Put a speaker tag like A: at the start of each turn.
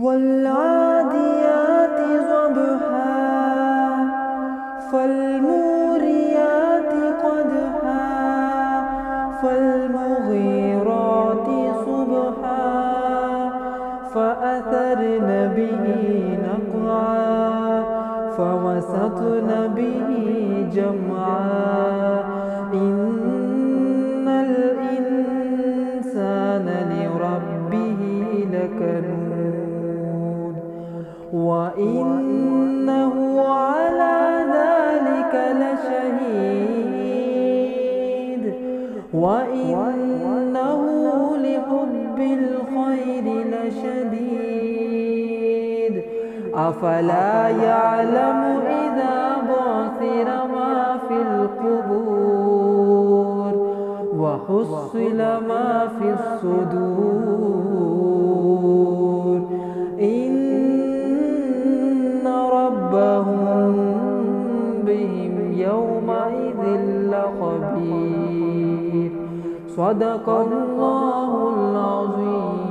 A: والعاديات ضبحا فالموريات قدحا فالمغيرات صبحا فأثرن به نقعا فوسطن به جمعا إن الإنسان لربه لكنود وإنه على ذلك لشهيد وإنه لحب الخير لشديد أفلا يعلم إذا بعثر ما في القبور وحصل ما في الصدور إن ربهم بهم يومئذ لخبير. صدق الله العظيم.